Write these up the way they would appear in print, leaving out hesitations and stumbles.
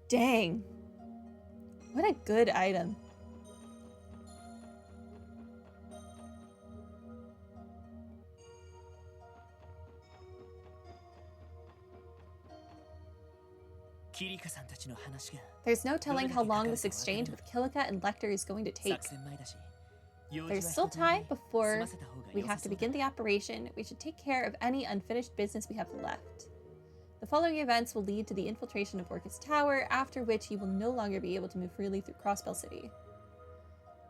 Dang. What a good item. There's no telling how long this exchange with Kilika and Lechter is going to take. There's still time before we have to begin the operation. We should take care of any unfinished business we have left. The following events will lead to the infiltration of Orcus Tower, after which he will no longer be able to move freely through Crossbell City.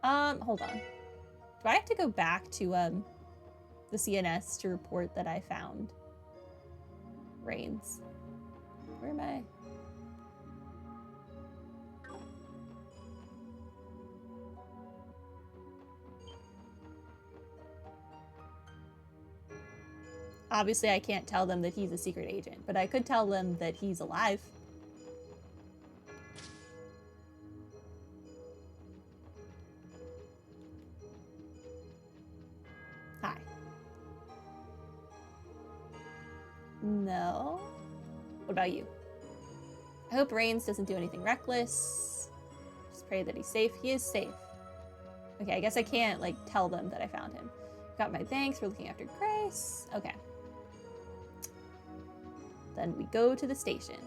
Hold on. Do I have to go back to, the CNS to report that I found Reigns? Where am I? Obviously, I can't tell them that he's a secret agent, but I could tell them that he's alive. Hi. No. What about you? I hope Reigns doesn't do anything reckless. Just pray that he's safe. He is safe. Okay, I guess I can't, like, tell them that I found him. Got my thanks for looking after Grace. Okay. Then we go to the station.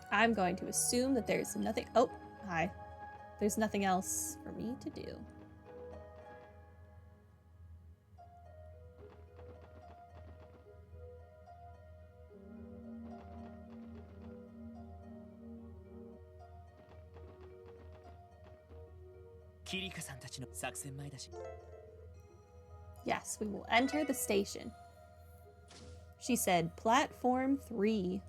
I'm going to assume that there's nothing... Oh, hi. There's nothing else for me to do. Yes, we will enter the station. She said, Platform 3.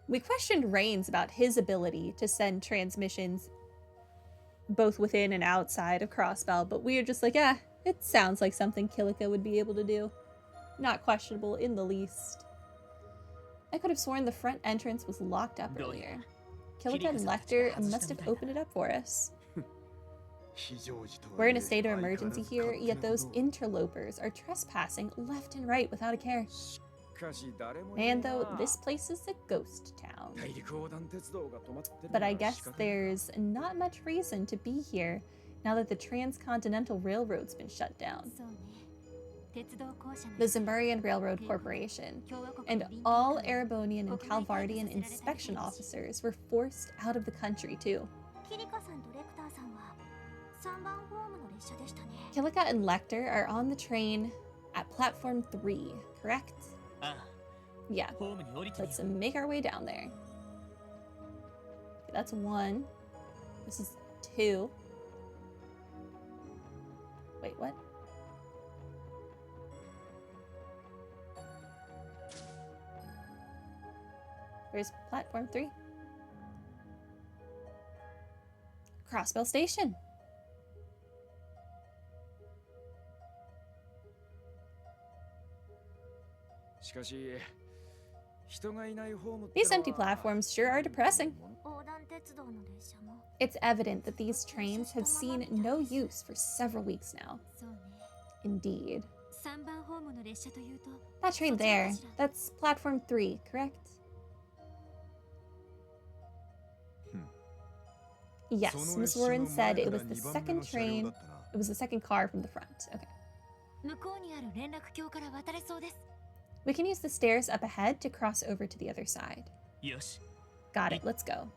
We questioned Reigns about his ability to send transmissions both within and outside of Crossbell, but we are just like, yeah, it sounds like something Kilika would be able to do. Not questionable in the least. I could have sworn the front entrance was locked up earlier. Kilika and Lechter must have opened it up for us. We're in a state of emergency here, yet those interlopers are trespassing left and right without a care. Man, though, this place is a ghost town. But I guess there's not much reason to be here now that the Transcontinental Railroad's been shut down. The Zemurian Railroad Corporation and all Erebonian and Calvardian inspection officers were forced out of the country, too. Kilika and Lechter are on the train at Platform 3, correct? Yeah, let's make our way down there. Okay, that's 1. This is 2. Wait, what? Where's Platform 3? Crossbell Station. These empty platforms sure are depressing. It's evident that these trains have seen no use for several weeks now. Indeed. That train there, that's Platform 3, correct? Yes, Miss Warren said it was the second train. It was the second car from the front. Okay. We can use the stairs up ahead to cross over to the other side. Got it, let's go.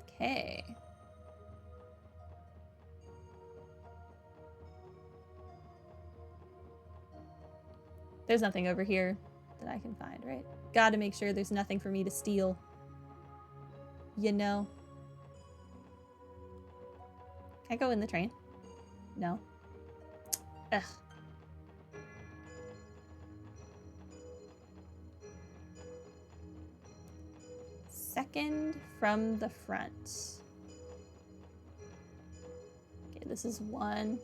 Okay. There's nothing over here that I can find, right? Gotta make sure there's nothing for me to steal. You know. Can I go in the train? No. Ugh. Second from the front. Okay, this is 1.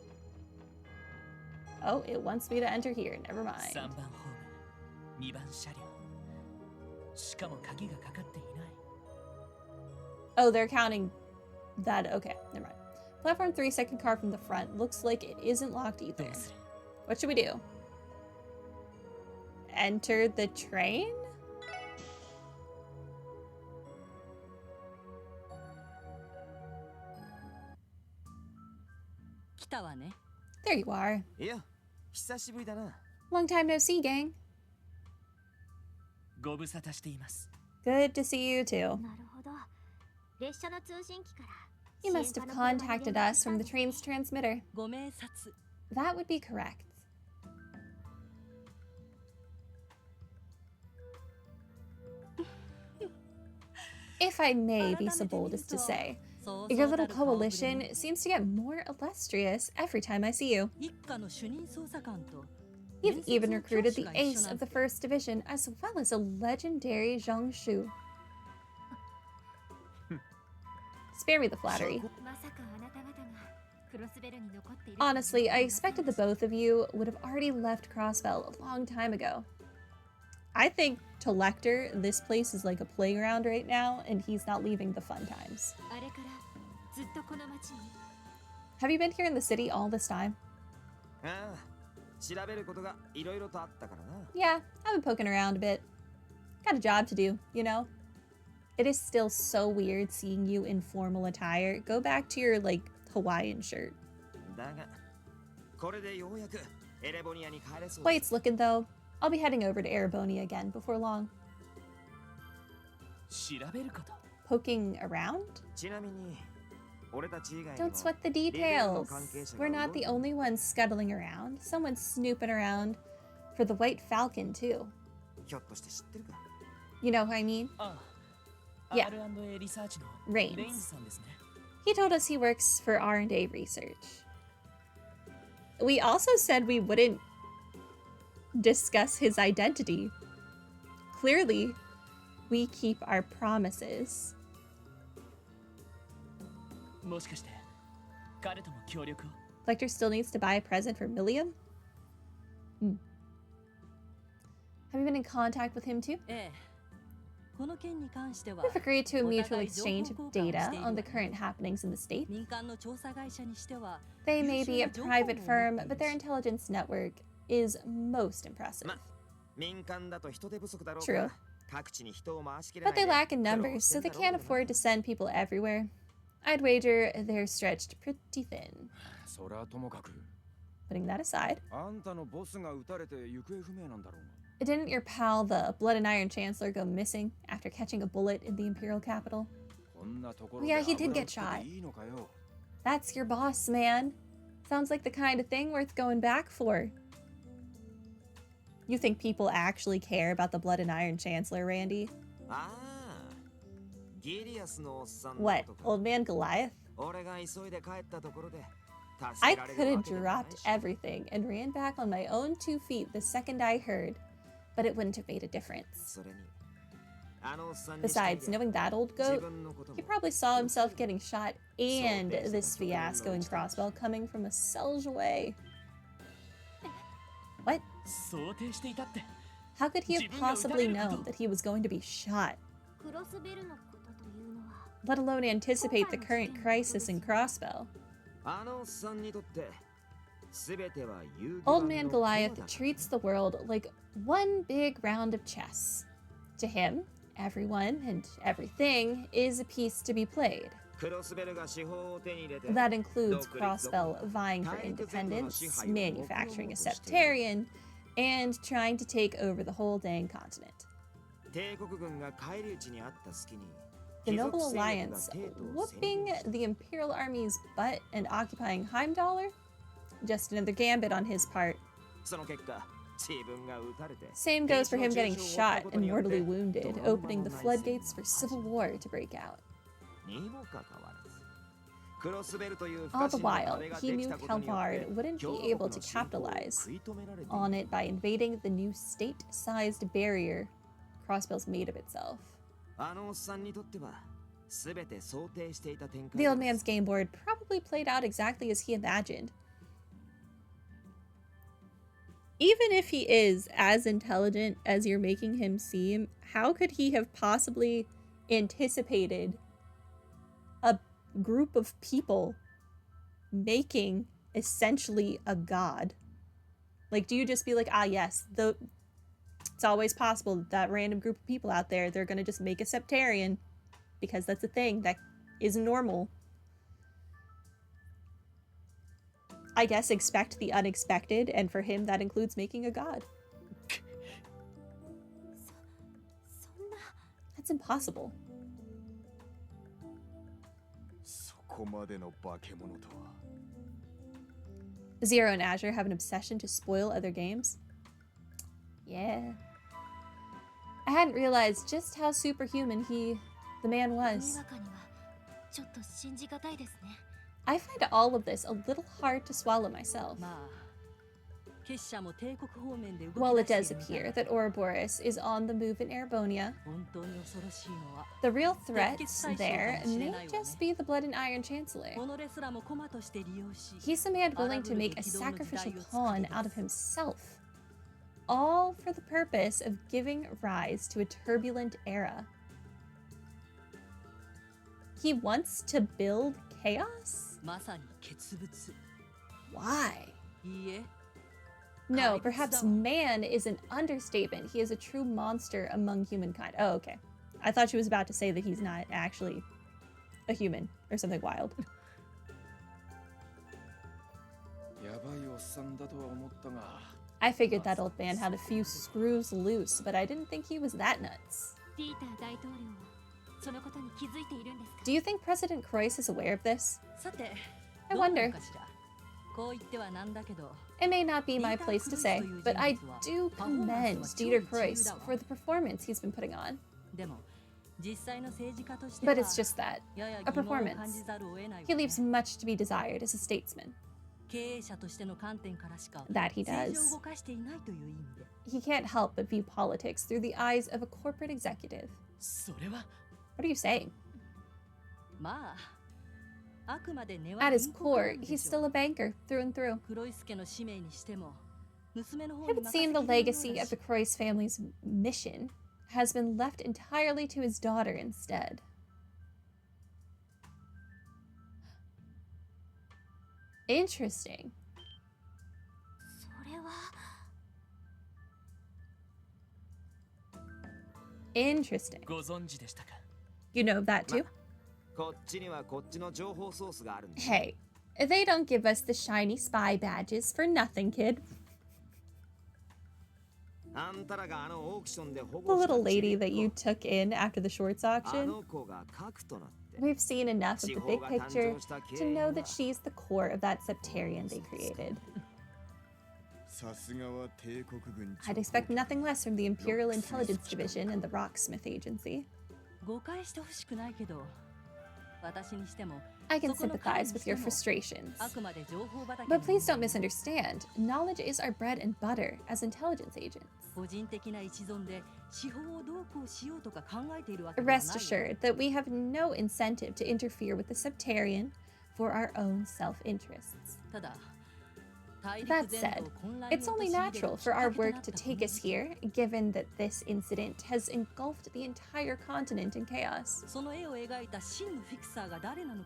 Oh, it wants me to enter here. Never mind. Oh, they're counting that. Okay, never mind. Platform 3, second car from the front. Looks like it isn't locked either. What should we do? Enter the train? There you are. Long time no see, gang. Good to see you too. You must have contacted us from the train's transmitter. That would be correct. If I may be so bold as to say, your little coalition seems to get more illustrious every time I see you. You've even recruited the ace of the 1st Division, as well as a legendary Zhang Shu. Spare me the flattery. Honestly, I expected the both of you would have already left Crossbell a long time ago. I think to Lechter, this place is like a playground right now, and he's not leaving the fun times. Have you been here in the city all this time? Yeah, I've been poking around a bit. Got a job to do, you know? It is still so weird seeing you in formal attire. Go back to your, like, Hawaiian shirt. Way it's looking, though. I'll be heading over to Erebonia again before long. Poking around? Don't sweat the details. We're not the only ones scuttling around. Someone's snooping around for the White Falcon, too. You know who I mean? Yeah. Rains. He told us he works for R&A research. We also said we wouldn't discuss his identity. Clearly, we keep our promises. Lechter still needs to buy a present for Milliam? Have you been in contact with him too? We've agreed to a mutual exchange of data on the current happenings in the state. They may be a private firm, but their intelligence network is most impressive. True. But they lack in numbers, so they can't afford to send people everywhere. I'd wager they're stretched pretty thin. Putting that aside, didn't your pal, the Blood and Iron Chancellor, go missing after catching a bullet in the Imperial capital? Yeah, he did get shot. That's your boss, man. Sounds like the kind of thing worth going back for. You think people actually care about the Blood and Iron Chancellor, Randy? What, Old Man Goliath? I could have dropped everything and ran back on my own 2 feet the second I heard, but it wouldn't have made a difference. Besides, knowing that old goat, he probably saw himself getting shot and this fiasco in Crossbell coming from a cells away. What? How could he have possibly known that he was going to be shot? Let alone anticipate the current crisis in Crossbell. Old Man Goliath treats the world like one big round of chess. To him, everyone and everything is a piece to be played. That includes Crossbell vying for independence, manufacturing a septarian, and trying to take over the whole dang continent. The Noble Alliance whooping the Imperial Army's butt and occupying Heimdallr? Just another gambit on his part. Same goes for him getting shot and mortally wounded, opening the floodgates for civil war to break out. All the while, he knew Kalmard wouldn't be able to capitalize on it by invading the new state-sized barrier Crossbell's made of itself. The old man's game board probably played out exactly as he imagined. Even if he is as intelligent as you're making him seem, how could he have possibly anticipated group of people making essentially a god? Like, do you just be like, ah, yes, it's always possible that random group of people out there, they're gonna just make a septarian because that's a thing that is normal. I guess expect the unexpected, and for him that includes making a god. That's impossible. Zero and Azure have an obsession to spoil other games. Yeah. I hadn't realized just how superhuman the man was. I find all of this a little hard to swallow myself. While it does appear that Ouroboros is on the move in Erebonia, the real threat there may just be the Blood and Iron Chancellor. He's a man willing to make a sacrificial pawn out of himself, all for the purpose of giving rise to a turbulent era. He wants to build chaos? Why? No, perhaps man is an understatement. He is a true monster among humankind. Oh, okay. I thought she was about to say that he's not actually a human or something wild. I figured that old man had a few screws loose, but I didn't think he was that nuts. Do you think President Croix is aware of this? I wonder. It may not be my place to say, but I do commend Dieter Croix for the performance he's been putting on. But it's just that, a performance. He leaves much to be desired as a statesman. That he does. He can't help but view politics through the eyes of a corporate executive. What are you saying? At his core, he's still a banker, through and through. It would seem the legacy of the Croix family's mission has been left entirely to his daughter instead. Interesting. Interesting. You know that too? Hey, they don't give us the shiny spy badges for nothing, kid. The little lady that you took in after the shorts auction. We've seen enough of the big picture to know that she's the core of that septarian they created. I'd expect nothing less from the Imperial Intelligence Division and the Rocksmith Agency. I can sympathize with your frustrations. But please don't misunderstand. Knowledge is our bread and butter as intelligence agents. Rest assured that we have no incentive to interfere with the Septarian for our own self-interests. That said, it's only natural for our work to take us here, given that this incident has engulfed the entire continent in chaos.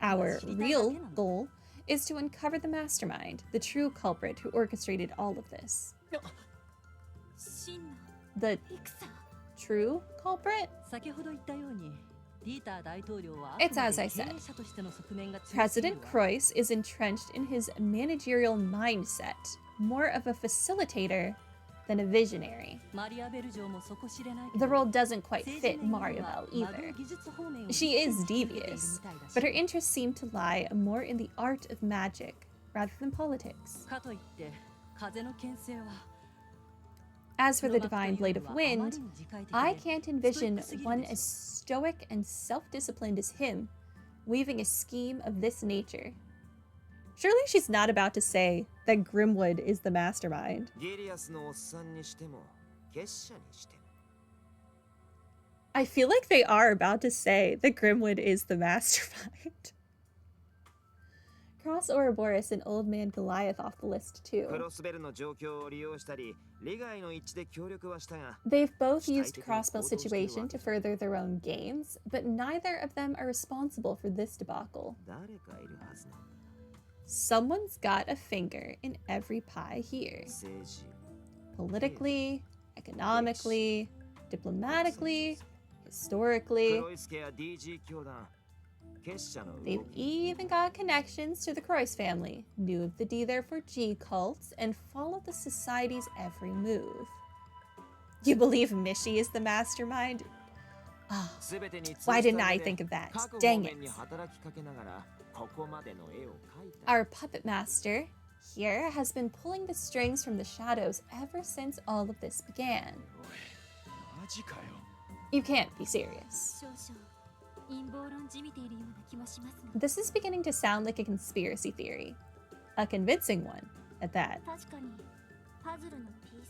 Our real goal is to uncover the mastermind, the true culprit who orchestrated all of this. The true culprit? It's as I said. President Croix is entrenched in his managerial mindset, more of a facilitator than a visionary. The role doesn't quite fit Mariabelle either. She is devious, but her interests seem to lie more in the art of magic rather than politics. As for the Divine Blade of Wind, I can't envision one as stoic and self-disciplined as him, weaving a scheme of this nature. Surely she's not about to say that Grimwood is the mastermind. I feel like they are about to say that Grimwood is the mastermind. cross Ouroboros and Old Man Goliath off the list too. They've both used Crossbell Situation to further their own gains, but neither of them are responsible for this debacle. Someone's got a finger in every pie here. Politically, economically, diplomatically, historically. They've even got connections to the Croix family, knew of the D therefore G cults, and followed the society's every move. You believe Mishi is the mastermind? Oh, why didn't I think of that? Dang it. Our puppet master here has been pulling the strings from the shadows ever since all of this began. You can't be serious. This is beginning to sound like a conspiracy theory. A convincing one, at that.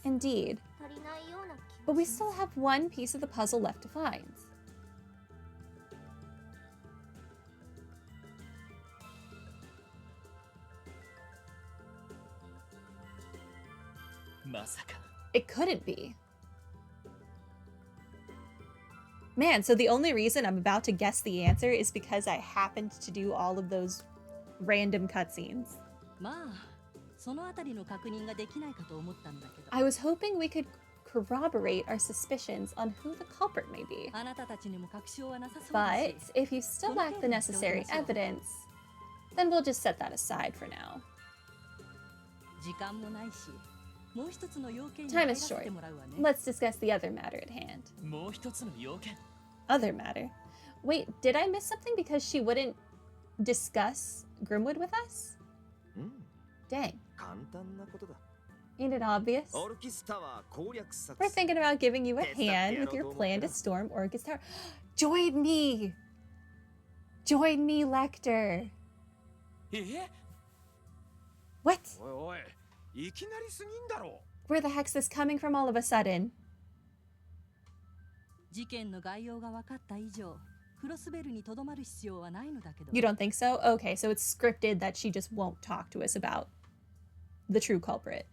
Indeed. But we still have one piece of the puzzle left to find. It couldn't be. Man, so the only reason I'm about to guess the answer is because I happened to do all of those random cutscenes. I was hoping we could corroborate our suspicions on who the culprit may be. But if you still lack the necessary evidence, then we'll just set that aside for now. Time is short. Let's discuss the other matter at hand. Other matter? Wait, did I miss something because she wouldn't discuss Grimwood with us? Dang. Ain't it obvious? We're thinking about giving you a hand with your plan to storm Orcus Tower. Join me! Join me, Lechter! What? Where the heck's this coming from all of a sudden? You don't think so? Okay, so it's scripted that she just won't talk to us about the true culprit.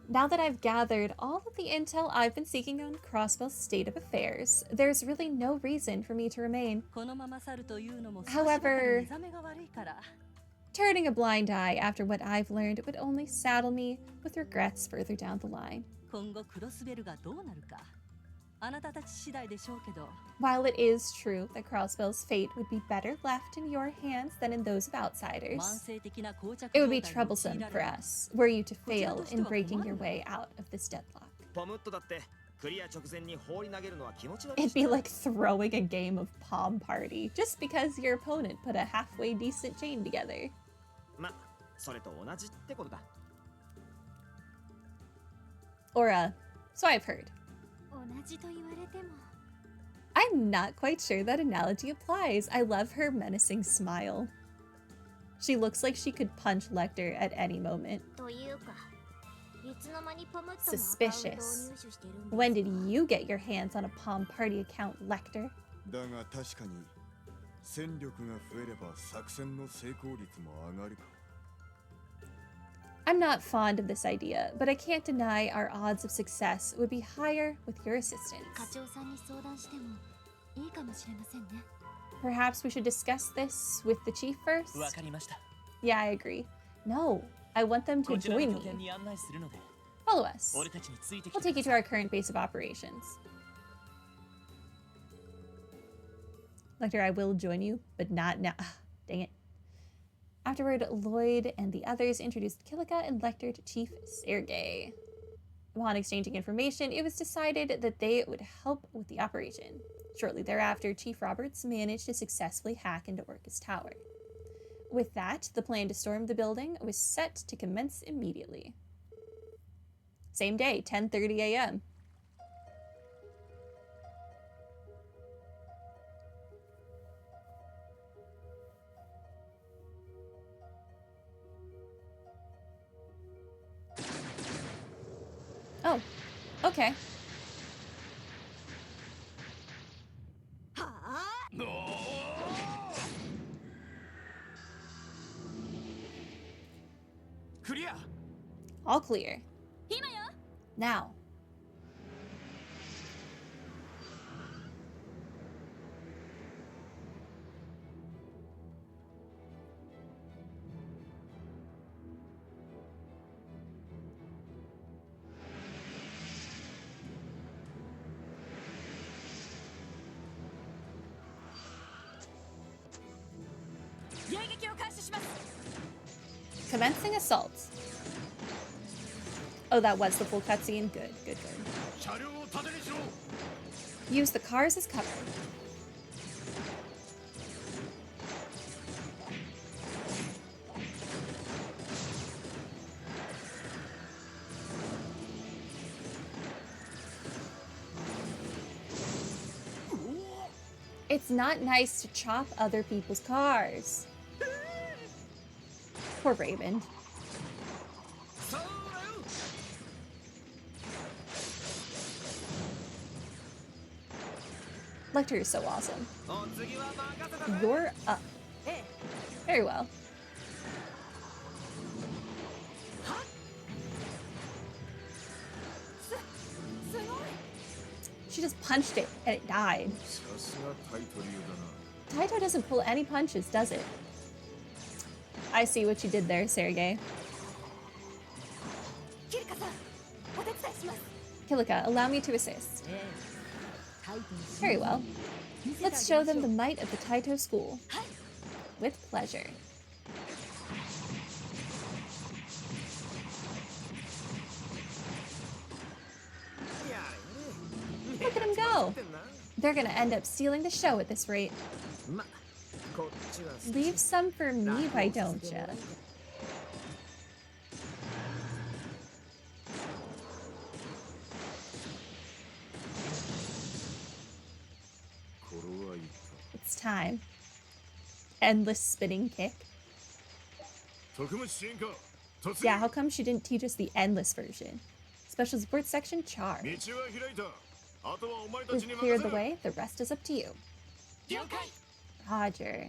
Now that I've gathered all of the intel I've been seeking on Crossbell's state of affairs, there's really no reason for me to remain. However, turning a blind eye after what I've learned would only saddle me with regrets further down the line. While it is true that Crossbell's fate would be better left in your hands than in those of outsiders, it would be troublesome for us were you to fail in breaking your way out of this deadlock. It'd be like throwing a game of Palm Party just because your opponent put a halfway decent chain together. Or, so I've heard. I'm not quite sure that analogy applies. I love her menacing smile. She looks like she could punch Lechter at any moment. Suspicious. When did you get your hands on a Palm Party account, Lechter? I'm not fond of this idea, but I can't deny our odds of success would be higher with your assistance. Perhaps we should discuss this with the chief first? Yeah, I agree. No, I want them to join me. Follow us. We'll take you to our current base of operations. Lechter, I will join you, but not now. Dang it. Afterward, Lloyd and the others introduced Kilika and Lechter to Chief Sergei. Upon exchanging information, it was decided that they would help with the operation. Shortly thereafter, Chief Roberts managed to successfully hack into Orcus Tower. With that, the plan to storm the building was set to commence immediately. Same day, 10:30 a.m. Oh, okay. All clear. Now. Commencing assault. Oh, that was the full cutscene? Good, good, good. Use the cars as cover. It's not nice to chop other people's cars. Poor Raven. Lechter is so awesome. You're up. Very well. She just punched it and it died. Taito doesn't pull any punches, does it? I see what you did there, Sergei. Kilika, allow me to assist. Very well. Let's show them the might of the Taito school. With pleasure. Look at them go! They're gonna end up stealing the show at this rate. Leave some for me, why don't ya? It's time. Endless spinning kick. Yeah, how come she didn't teach us the endless version? Special support section charge. We've cleared the way, the rest is up to you. Roger.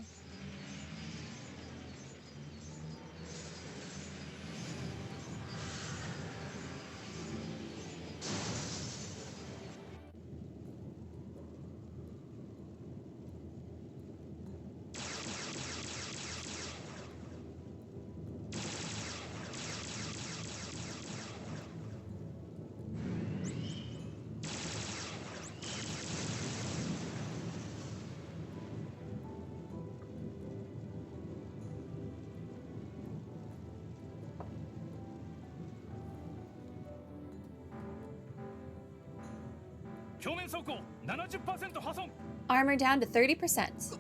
Armor down to 30%.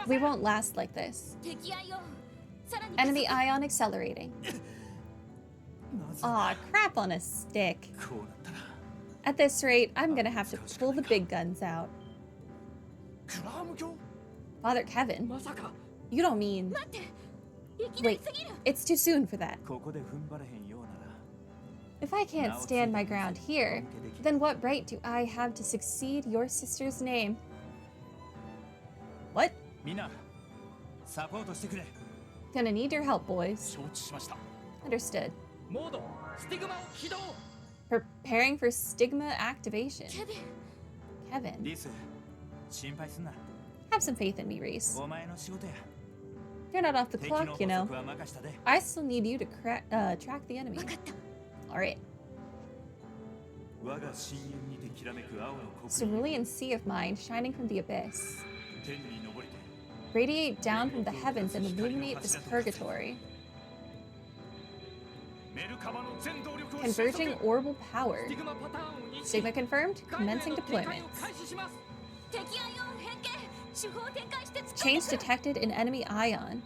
We won't last like this. Enemy ion accelerating. Aw, crap on a stick. At this rate, I'm gonna have to pull the big guns out. Father Kevin? You don't mean... Wait, it's too soon for that. If I can't stand my ground here, then what right do I have to succeed your sister's name? What? Gonna need your help, boys. Understood. Preparing for stigma activation. Kevin. Have some faith in me, Reese. You're not off the clock, you know. I still need you to track the enemy. Alright. Cerulean sea of mine shining from the abyss. Radiate down from the heavens and illuminate this purgatory. Converging orbital power. Stigma confirmed. Commencing deployment. Change detected in enemy ion.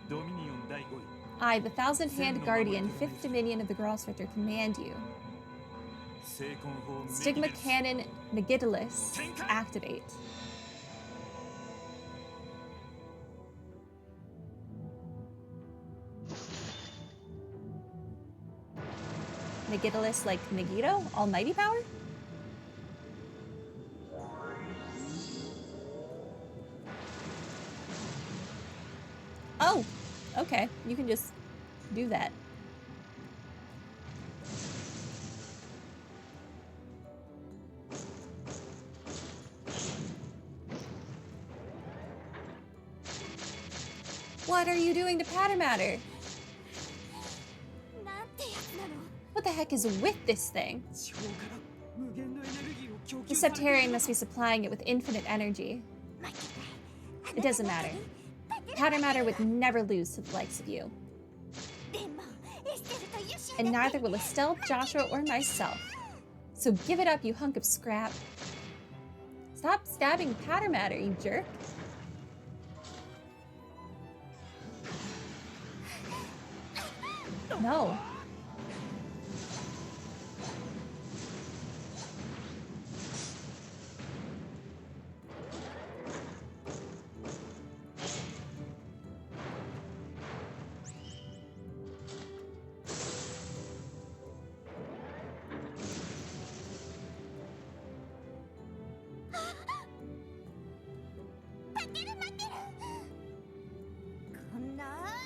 I, the Thousand-Hand Guardian, 5th Dominion of the Grossritter, command you. Stigma Cannon Megidolus, activate. Megidolus like Megiddo? Almighty power? Oh, okay. You can just do that. What are you doing to Pattermatter? What the heck is with this thing? The Septarian must be supplying it with infinite energy. It doesn't matter. Pattermatter would never lose to the likes of you. And neither will Estelle, Joshua, or myself. So give it up, you hunk of scrap. Stop stabbing Pattermatter, you jerk. No.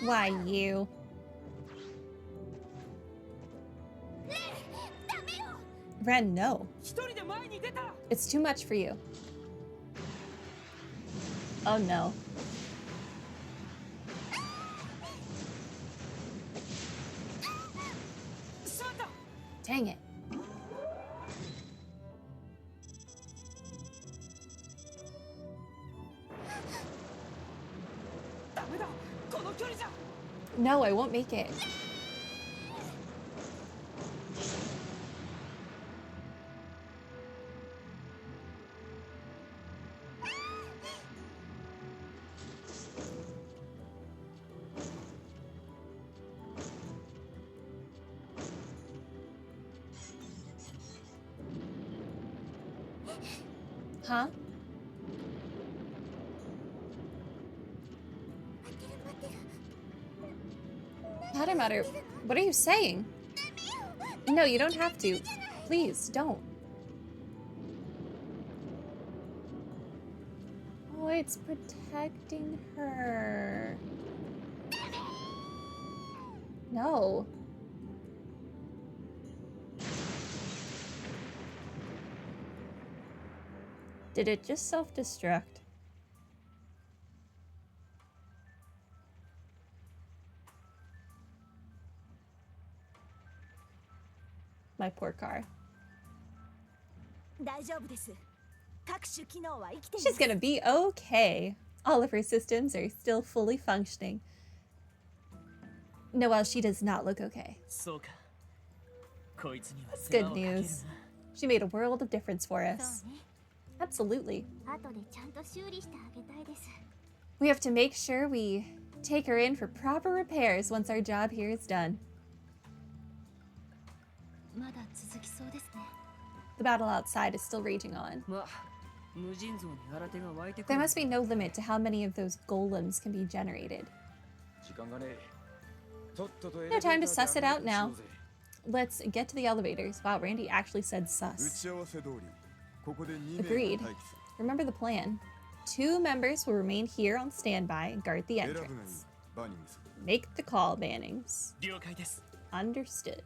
Why you? Renne, no. It's too much for you. Oh no. Dang it. No, I won't make it. Huh? Pattermatter, what are you saying? No, you don't have to. Please, don't. Oh, it's protecting her. No. Did it just self-destruct? My poor car. She's gonna be okay. All of her systems are still fully functioning. Noelle, she does not look okay. That's good news. She made a world of difference for us. Absolutely. We have to make sure we take her in for proper repairs once our job here is done. The battle outside is still raging on. There must be no limit to how many of those golems can be generated. No time to suss it out now. Let's get to the elevators. Wow, Randy actually said sus. Agreed. Remember the plan. 2 members will remain here on standby and guard the entrance. Make the call, Bannings. Understood.